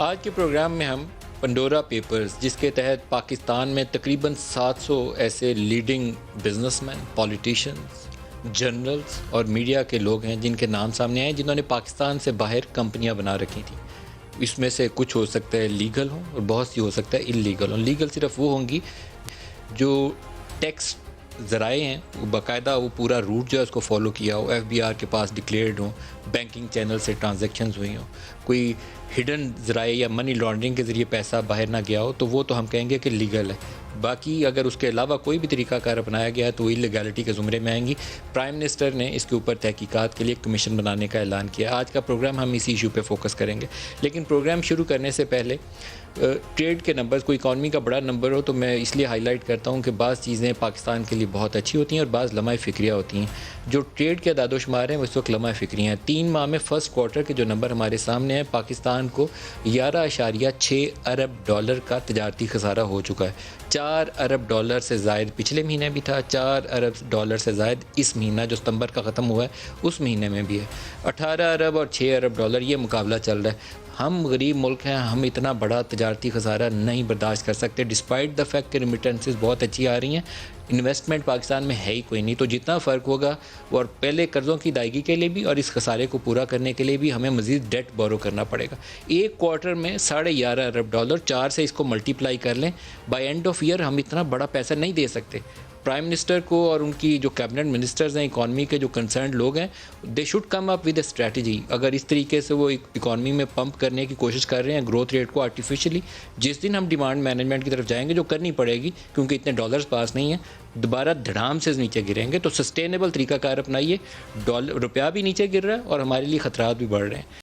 آج کے پروگرام میں ہم پنڈورا پیپرز، جس کے تحت پاکستان میں تقریباً 700 ایسے leading business man, politicians, journals اور میڈیا کے لوگ ہیں جن کے نام سامنے آئے، جنہوں نے پاکستان سے باہر کمپنیاں بنا رکھی تھیں۔ اس میں سے کچھ ہو سکتا ہے لیگل ہوں اور بہت سی ہو سکتا ہے انلیگل ہوں۔ لیگل صرف وہ ہوں گی جو ٹیکس ذرائع ہیں، وہ باقاعدہ وہ پورا روٹ جو ہے اس کو فالو کیا ہو، ایف بی آر کے پاس ڈکلیئرڈ ہوں، بینکنگ چینل سے ٹرانزیکشنز ہوئی ہوں، کوئی ہڈن ذرائع یا منی لانڈرنگ کے ذریعے پیسہ باہر نہ گیا ہو، تو وہ تو ہم کہیں گے کہ لیگل ہے۔ باقی اگر اس کے علاوہ کوئی بھی طریقہ کار اپنایا گیا ہے تو وہ انلیگیلٹی کے زمرے میں آئیں گی۔ پرائم منسٹر نے اس کے اوپر تحقیقات کے لیے کمیشن بنانے کا اعلان کیا۔ آج کا پروگرام ہم اسی ایشو پہ فوکس کریں گے، لیکن پروگرام شروع کرنے سے پہلے ٹریڈ کے نمبرز، کوئی اکانومی کا بڑا نمبر ہو تو میں اس لیے ہائی لائٹ کرتا ہوں کہ بعض چیزیں پاکستان کے لیے بہت اچھی ہوتی ہیں اور بعض لمحہ فکریہ ہوتی ہیں۔ جو ٹریڈ کے اعداد و شمار ہیں وہ اس وقت لمحہ فکری ہیں۔ 3 ماہ میں فرسٹ کوارٹر کے جو نمبر ہمارے سامنے ہیں، پاکستان کو 11.6 ارب ڈالر کا تجارتی خسارہ ہو چکا ہے۔ 4 ارب ڈالر سے زائد پچھلے مہینے بھی تھا، 4 ارب ڈالر سے زائد اس مہینہ جو ستمبر کا ختم ہوا ہے اس مہینے میں بھی ہے۔ 18 ارب اور 6 ارب ڈالر یہ مقابلہ چل رہا ہے۔ ہم غریب ملک ہیں، ہم اتنا بڑا تجارتی خسارہ نہیں برداشت کر سکتے، ڈسپائٹ دا فیکٹ کہ ریمیٹنسز بہت اچھی آ رہی ہیں۔ انویسٹمنٹ پاکستان میں ہے ہی کوئی نہیں، تو جتنا فرق ہوگا اور پہلے قرضوں کی ادائیگی کے لیے بھی اور اس خسارے کو پورا کرنے کے لیے بھی ہمیں مزید ڈیٹ بورو کرنا پڑے گا۔ ایک کوارٹر میں 11.5 ارب ڈالر، 4 سے اس کو ملٹیپلائی کر لیں، بائی اینڈ آف ایئر ہم اتنا بڑا پیسہ نہیں دے سکتے۔ پرائم منسٹر کو اور ان کی جو کیبنٹ منسٹرز ہیں، اکانومی کے جو کنسرنڈ لوگ ہیں، they should come up with a strategy. اگر اس طریقے سے وہ اکانومی میں پمپ کرنے کی کوشش کر رہے ہیں گروتھ ریٹ کو آرٹیفیشلی، جس دن ہم ڈیمانڈ مینجمنٹ کی طرف جائیں گے جو کرنی پڑے گی کیونکہ اتنے ڈالرز پاس نہیں ہیں، دوبارہ دھڑام سے نیچے گریں گے۔ تو سسٹینیبل طریقہ کار اپنائیے، روپیہ بھی نیچے گر رہا ہے اور ہمارے لیے خطرات بھی بڑھ رہے ہیں۔